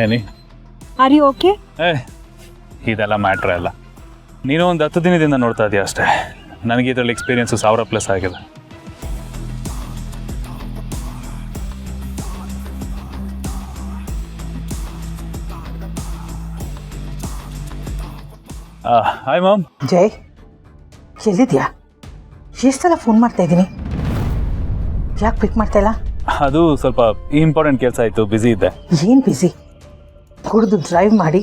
ಏನಿ are you okay? ಇದೆಲ್ಲ matter ಅಲ್ಲ. ನೀನು ಒಂದು 10 ದಿನದಿಂದ ನೋಡ್ತಾ ಇದೀಯ ಅಷ್ಟೇ. ನನಗೆ ಇದರಲ್ಲಿ ಎಕ್ಸ್ಪೀರಿಯನ್ಸು 1000+ ಆಗಿದೆ. Hi ma'am. ಜೈ, ಎಲ್ಲಿದ್ಯಾ? ಎಷ್ಟು ಸಲ ಫೋನ್ ಮಾಡ್ತಾ ಇದ್ದೀನಿ, ಯಾಕೆ ಪಿಕ್ ಮಾಡ್ತಾ ಇಲ್ಲ? ಅದು ಸ್ವಲ್ಪ ಇಂಪಾರ್ಟೆಂಟ್ ಕೆಲಸ ಆಯಿತು, ಬ್ಯುಸಿ ಇದ್ದೆ. ಏನು ಬಿಸಿ? ಕುಡಿದು ಡ್ರೈವ್ ಮಾಡಿ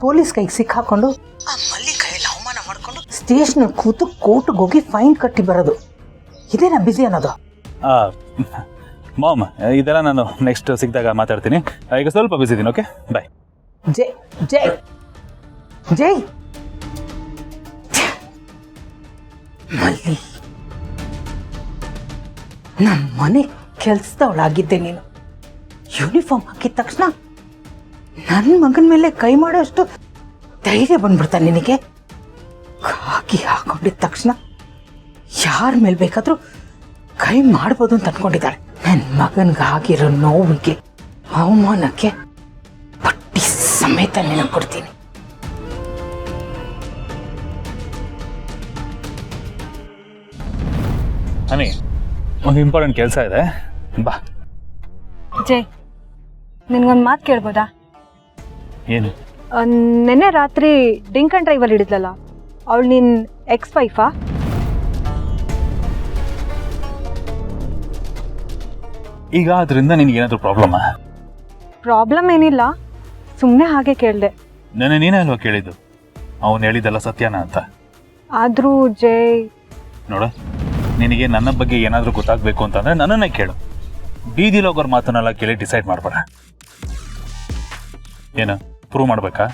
ಪೊಲೀಸ್ ಕೈಗೆ ಸಿಕ್ಕಾಕೊಂಡು ಆ ಮಲ್ಲಿ ಕೈಯಲ್ಲಿ ಅವಮಾನ ಮಾಡಿಕೊಂಡು ಸ್ಟೇಷನ್ ಕೂತು ಕೋರ್ಟ್ಗೆ ಹೋಗಿ ಫೈನ್ ಕಟ್ಟಿ ಬರೋದು, ಇದೇನಾ ಬಿಸಿ ಅನ್ನೋದು? ಮಾಮ್, ಇದೆಲ್ಲ ನಾನು ನೆಕ್ಸ್ಟ್ ಸಿಕ್ಕಿದಾಗ ಮಾತಾಡ್ತೀನಿ. ಈಗ ಸ್ವಲ್ಪ ಬ್ಯುಸಿ ಇದ್ದೀನಿ. ಓಕೆ, ಬಾಯ್. ಜೈ ಜೈ ಜೈ ಮಲ್ಲಿ, ನಮ್ಮ ಮನೆ ಕೆಲಸದವಳಾಗಿದ್ದೆ ನೀನು. ಯೂನಿಫಾರ್ಮ್ ಹಾಕಿದ ತಕ್ಷಣ ನನ್ನ ಮಗನ ಮೇಲೆ ಕೈ ಮಾಡೋಷ್ಟು ಧೈರ್ಯ ಬಂದ್ಬಿಡ್ತಾ ನಿನಗೆ? ಖಾಕಿ ಹಾಕೊಂಡಿದ ತಕ್ಷಣ ಯಾರ ಮೇಲೆ ಬೇಕಾದರೂ ಕೈ ಮಾಡ್ಬೋದು ಅಂತ ಅನ್ಕೊಂಡಿದ್ದಾಳೆ. ನನ್ನ ಮಗನಿಗಾಗಿರೋ ನೋವಿಗೆ, ಅವಮಾನಕ್ಕೆ ಪಟ್ಟಿ ಸಮೇತ ನಿನಗೆ ಕೊಡ್ತೀನಿ. ಹನಿ, ಒಂದು ಇಂಪಾರ್ಟೆಂಟ್ ಕೆಲಸ ಇದೆ, ಬಾ. ಜೈ, ನಿನ್ಗೊಂದು ಮಾತು ಕೇಳ್ಬೋದಾ? ಏನು? ನೆನ್ನೆ ರಾತ್ರಿ ಡ್ರಿಂಕ್ ಆ್ಯಂಡ್ ಡ್ರೈವಲ್ಲಿ ಹಿಡಿದ್ಲಲ್ಲ, ಅವಳು ನಿನ್ನ ಎಕ್ಸ್-ವೈಫಾ? ಈಗ ಅದರಿಂದ ನಿನಗೇನಾದರೂ ಪ್ರಾಬ್ಲಮ್ಮಾ? ಪ್ರಾಬ್ಲಮ್ ಏನಿಲ್ಲ, ಸುಮ್ಮನೆ ಹಾಗೆ ಕೇಳಿದೆ. ನೀನೇ ಅಲ್ವಾ ಕೇಳಿದ್ದು, ಅವನು ಹೇಳಿದ್ದೆಲ್ಲ ಸತ್ಯನ ಅಂತ? ಆದರೂ ಜೈ, ನೋಡ, ನಿನಗೆ ನನ್ನ ಬಗ್ಗೆ ಏನಾದರೂ ಗೊತ್ತಾಗಬೇಕು ಅಂತಂದರೆ ನನ್ನನ್ನೇ ಕೇಳು. ಬೀದಿಲಿ ಹೋಗೋರ ಮಾತನ್ನೆಲ್ಲ ಕೇಳಿ ಡಿಸೈಡ್ ಮಾಡಬೇಡ. ಏನು ಪ್ರೂವ್ ಮಾಡಬೇಕಾ?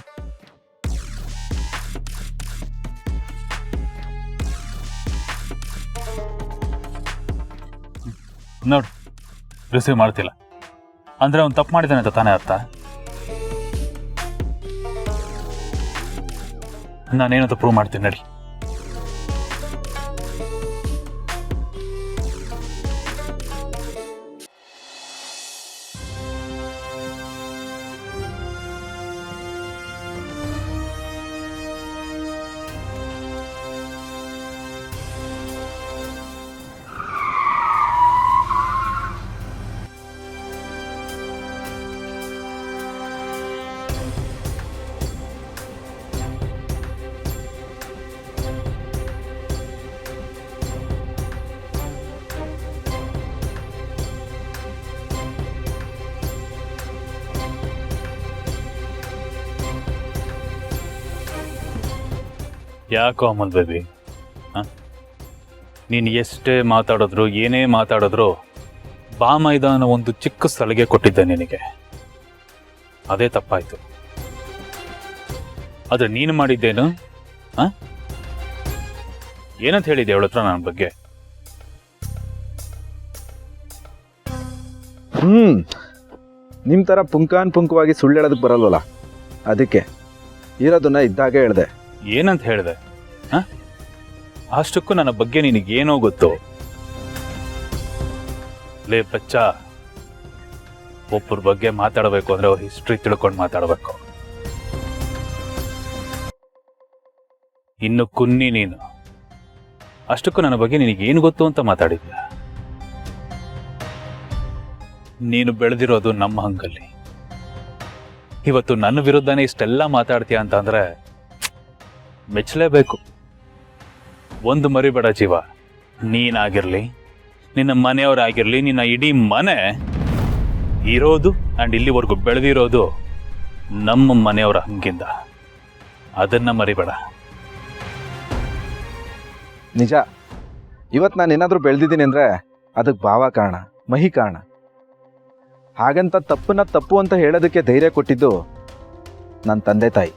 ನೋಡು, ರಿಸೀವ್ ಮಾಡ್ತಿಲ್ಲ ಅಂದರೆ ಅವ್ನು ತಪ್ಪು ಮಾಡಿದ್ದಾನೆ ಅಂತ ತಾನೇ ಅರ್ಥ. ನಾನೇನಂತ ಪ್ರೂವ್ ಮಾಡ್ತೀನಿ, ನಡಿ. ಯಾಕೋ ಅಮಲ್ ಬೇಬಿ, ನೀನು ಎಷ್ಟೇ ಮಾತಾಡಿದ್ರು ಏನೇ ಮಾತಾಡಿದ್ರು ಬಾ ಮೈದಾನ ಒಂದು ಚಿಕ್ಕ ಸ್ಥಳಗೆ ಕೊಟ್ಟಿದ್ದೆ ನಿನಗೆ, ಅದೇ ತಪ್ಪಾಯಿತು. ಆದರೆ ನೀನು ಮಾಡಿದ್ದೇನು? ಏನಂತ ಹೇಳಿದ್ದೆ ಅವಳ ಹತ್ರ ನನ್ನ ಬಗ್ಗೆ? ನಿಮ್ಮ ಥರ ಪುಂಖವಾಗಿ ಸುಳ್ಳು ಹೇಳೋದಕ್ಕೆ ಬರಲ್ವಲ್ಲ, ಅದಕ್ಕೆ ಇರೋದನ್ನ ಇದ್ದಾಗೆ ಹೇಳಿದೆ. ಏನಂತ ಹೇಳಿದೆ? ಅಷ್ಟಕ್ಕೂ ನನ್ನ ಬಗ್ಗೆ ನಿನಗೇನೋ ಗೊತ್ತು. ಲೇ ಬಚ್ಚ, ಒಬ್ಬರ ಬಗ್ಗೆ ಮಾತಾಡಬೇಕು ಅಂದ್ರೆ ಅವ್ರ ಹಿಸ್ಟ್ರಿ ತಿಳ್ಕೊಂಡು ಮಾತಾಡಬೇಕು. ಇನ್ನು ಕುನ್ನಿ ನೀನು, ಅಷ್ಟಕ್ಕೂ ನನ್ನ ಬಗ್ಗೆ ನಿನಗೇನು ಗೊತ್ತು ಅಂತ ಮಾತಾಡಿದ್ಯ? ನೀನು ಬೆಳೆದಿರೋದು ನಮ್ಮ ಹಂಗಲ್ಲಿ. ಇವತ್ತು ನನ್ನ ವಿರುದ್ಧನೇ ಇಷ್ಟೆಲ್ಲ ಮಾತಾಡ್ತೀಯ ಅಂತ ಅಂದ್ರೆ ಮೆಚ್ಚಲೇಬೇಕು. ಒಂದು ಮರಿಬೇಡ ಜೀವ, ನೀನಾಗಿರ್ಲಿ, ನಿನ್ನ ಮನೆಯವರಾಗಿರ್ಲಿ, ನಿನ್ನ ಇಡೀ ಮನೆ ಇರೋದು ಆ್ಯಂಡ್ ಇಲ್ಲಿವರೆಗೂ ಬೆಳೆದಿರೋದು ನಮ್ಮ ಮನೆಯವರ ಹಂಗಿಂದ. ಅದನ್ನ ಮರಿಬೇಡ. ನಿಜ, ಇವತ್ತು ನಾನು ಏನಾದರೂ ಬೆಳೆದಿದ್ದೀನಿ ಅಂದರೆ ಅದಕ್ಕೆ ಭಾವ ಕಾರಣ, ಮಹಿ ಕಾರಣ. ಹಾಗಂತ ತಪ್ಪನ್ನ ತಪ್ಪು ಅಂತ ಹೇಳೋದಕ್ಕೆ ಧೈರ್ಯ ಕೊಟ್ಟಿದ್ದು ನನ್ನ ತಂದೆ ತಾಯಿ.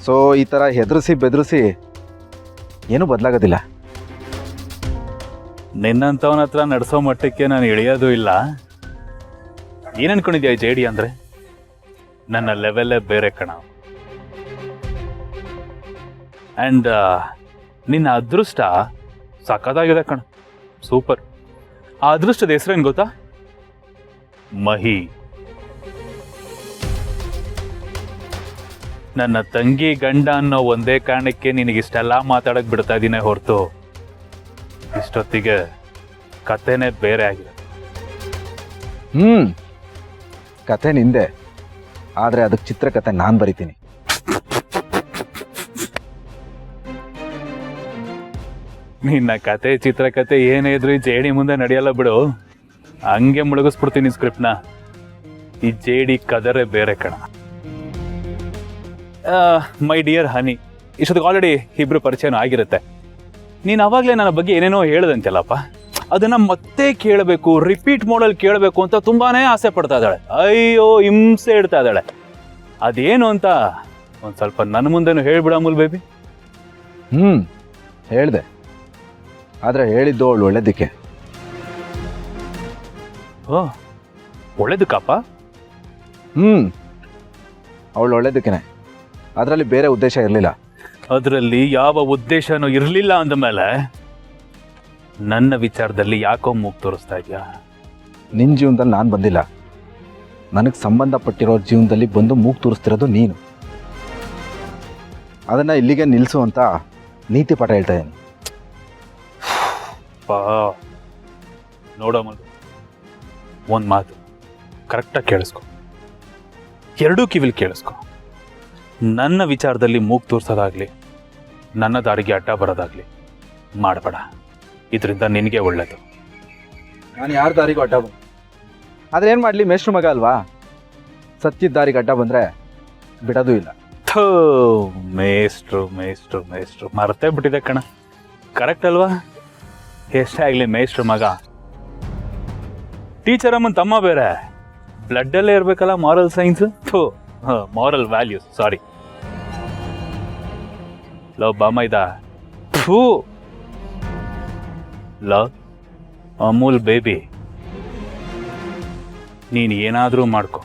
ಸೊ ಈ ಥರ ಹೆದರಿಸಿ ಬೆದರಿಸಿ ಏನೂ ಬದಲಾಗೋದಿಲ್ಲ. ನಿನ್ನಂಥವನ ಹತ್ರ ನಡೆಸೋ ಮಟ್ಟಕ್ಕೆ ನಾನು ಇಳಿಯೋದು ಇಲ್ಲ. ಏನು ಅನ್ಕೊಂಡಿದ್ಯಾ ಜೆ ಡಿ ಅಂದರೆ? ನನ್ನ ಲೆವೆಲ್ಲೇ ಬೇರೆ ಕಣ. ಆ್ಯಂಡ್ ನಿನ್ನ ಅದೃಷ್ಟ ಸಖತ್ತಾಗಿದೆ ಕಣ, ಸೂಪರ್. ಆ ಅದೃಷ್ಟದ ಹೆಸರೇನು ಗೊತ್ತಾ? ಮಹಿ. ನನ್ನ ತಂಗಿ ಗಂಡ ಅನ್ನೋ ಒಂದೇ ಕಾರಣಕ್ಕೆ ನಿನಗಿಷ್ಟೆಲ್ಲ ಮಾತಾಡಕ್ ಬಿಡ್ತಾ ಇದ್ದೀನಿ ಹೊರತು ಇಷ್ಟೊತ್ತಿಗೆ ಕಥೆನೇ ಬೇರೆ ಆಗಿದೆ. ಕತೆ ನಿಂದೆ, ಆದರೆ ಅದಕ್ಕೆ ಚಿತ್ರಕಥೆ ನಾನು ಬರಿತೀನಿ. ನಿನ್ನ ಕತೆ ಚಿತ್ರಕಥೆ ಏನೇ ಇದ್ರು ಈ ಜೇಡಿ ಮುಂದೆ ನಡೆಯಲ್ಲ ಬಿಡು. ಹಂಗೆ ಮುಳುಗಿಸ್ಬಿಡ್ತೀನಿ ಸ್ಕ್ರಿಪ್ಟ್ನ. ಈ ಜೇಡಿ ಕದರೇ ಬೇರೆ ಕಣ. ಮೈ ಡಿಯರ್ ಹನಿ, ಇಷ್ಟೊತ್ತಿಗೆ ಆಲ್ರೆಡಿ ಇಬ್ರು ಪರಿಚಯನೂ ಆಗಿರುತ್ತೆ. ನೀನು ಅವಾಗಲೇ ನನ್ನ ಬಗ್ಗೆ ಏನೇನೋ ಹೇಳ್ದಂತೆಲ್ಲಪ್ಪ, ಅದನ್ನ ಮತ್ತೆ ಕೇಳಬೇಕು, ರಿಪೀಟ್ ಮೋಡಲ್ಲಿ ಕೇಳಬೇಕು ಅಂತ ತುಂಬಾನೇ ಆಸೆ ಪಡ್ತಾ ಇದ್ದಾಳೆ. ಅಯ್ಯೋ ಹಿಂಸೆ ಇಡ್ತಾ ಇದ್ದಾಳೆ. ಅದೇನು ಅಂತ ಒಂದು ಸ್ವಲ್ಪ ನನ್ನ ಮುಂದೆನೂ ಹೇಳ್ಬಿಡ ಅಮೂಲ್ ಬೇಬಿ. ಹೇಳ್ದೆ, ಆದರೆ ಹೇಳಿದ್ದು ಅವಳು ಒಳ್ಳೇದಕ್ಕೆ. ಓ, ಒಳ್ಳೇದಕ್ಕಪ್ಪ? ಅವಳು ಒಳ್ಳೇದಕ್ಕೇನೆ, ಅದರಲ್ಲಿ ಬೇರೆ ಉದ್ದೇಶ ಇರಲಿಲ್ಲ. ಅದರಲ್ಲಿ ಯಾವ ಉದ್ದೇಶನೂ ಇರಲಿಲ್ಲ ಅಂದಮೇಲೆ ನನ್ನ ವಿಚಾರದಲ್ಲಿ ಯಾಕೋ ಮೂಗು ತೋರಿಸ್ತಾ ಇದೆಯಾ? ನಿನ್ನ ಜೀವನದಲ್ಲಿ ನಾನು ಬಂದಿಲ್ಲ, ನನಗೆ ಸಂಬಂಧಪಟ್ಟಿರೋ ಜೀವನದಲ್ಲಿ ಬಂದು ಮೂಗು ತೋರಿಸ್ತಿರೋದು ನೀನು. ಅದನ್ನು ಇಲ್ಲಿಗೆ ನಿಲ್ಲಿಸು ಅಂತ ನೀತಿ ಪಾಠ ಹೇಳ್ತಾ ಇದ್ದೀನಿ. ನೋಡೋ ಒಂದು ಮಾತು ಕರೆಕ್ಟಾಗಿ ಕೇಳಿಸ್ಕೊ, ಎರಡೂ ಕಿವಿಲಿ ಕೇಳಿಸ್ಕೊ. ನನ್ನ ವಿಚಾರದಲ್ಲಿ ಮೂಗು ತೋರಿಸೋದಾಗ್ಲಿ, ನನ್ನ ದಾರಿಗೆ ಅಡ್ಡ ಬರೋದಾಗ್ಲಿ ಮಾಡಬೇಡ. ಇದರಿಂದ ನಿನಗೆ ಒಳ್ಳೇದು. ನಾನು ಯಾರ ದಾರಿಗೂ ಅಡ್ಡ ಬಂದು ಆದರೆ ಏನು ಮಾಡಲಿ, ಮೇಷ್ಟ್ರ ಮಗ ಅಲ್ವಾ, ಸಚ್ಚಿದ ದಾರಿಗೆ ಅಡ್ಡ ಬಂದರೆ ಬಿಡೋದು ಇಲ್ಲ. ಥೋ, ಮೇಷ್ಟ್ರು ಮೇಷ್ಟ್ರು ಮೇಷ್ಟ್ರು ಮರ್ತೇ ಬಿಟ್ಟಿದೆ ಕಣ. ಕರೆಕ್ಟ್ ಅಲ್ವಾ? ಎಷ್ಟೇ ಆಗಲಿ ಮೇಷ್ಟ್ರ ಮಗ, ಟೀಚರ್ ಅಮ್ಮನ ತಮ್ಮ ಬೇರೆ. ಬ್ಲಡ್ಡಲ್ಲೇ ಇರಬೇಕಲ್ಲ ಮಾರಲ್ ಸೈನ್ಸ್, ಥೋ ಮಾರಲ್ ವ್ಯಾಲ್ಯೂಸ್, ಸಾರಿ. ಲವ್ ಬಾಮೈದ, ಥೂ ಲವ್ ಅಮೂಲ್ ಬೇಬಿ. ನೀನು ಏನಾದರೂ ಮಾಡ್ಕೊ,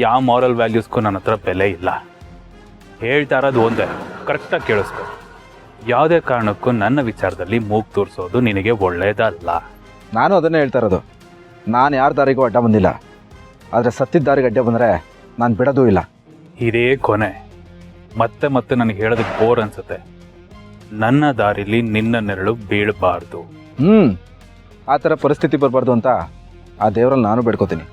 ಯಾವ ಮಾರಲ್ ವ್ಯಾಲ್ಯೂಸ್ಗೂ ನನ್ನ ಹತ್ರ ಬೆಲೆ ಇಲ್ಲ. ಹೇಳ್ತಾ ಇರೋದು ಒಂದೇ, ಕರೆಕ್ಟಾಗಿ ಕೇಳಿಸ್ಕೊ. ಯಾವುದೇ ಕಾರಣಕ್ಕೂ ನನ್ನ ವಿಚಾರದಲ್ಲಿ ಮೂಗು ತೋರಿಸೋದು ನಿನಗೆ ಒಳ್ಳೇದಲ್ಲ. ನಾನು ಅದನ್ನೇ ಹೇಳ್ತಾ ಇರೋದು. ನಾನು ಯಾರ ದಾರಿಗೂ ಅಡ್ಡ ಬಂದಿಲ್ಲ, ಆದರೆ ಸತ್ತಿದ್ದ ದಾರಿಗೆ ಅಡ್ಡ ಬಂದರೆ ನಾನು ಬಿಡೋದೂ ಇಲ್ಲ. ಇದೇ ಕೊನೆ. ಮತ್ತೆ ಮತ್ತೆ ನನಗೆ ಹೇಳೋದಕ್ಕೆ ಬೋರ್ ಅನ್ಸುತ್ತೆ. ನನ್ನ ದಾರಿಲಿ ನಿನ್ನ ನೆರಳು ಬೀಳಬಾರ್ದು. ಆ ಥರ ಪರಿಸ್ಥಿತಿ ಬರಬಾರ್ದು ಅಂತ ಆ ದೇವರಲ್ಲಿ ನಾನು ಬೇಡ್ಕೋತೀನಿ.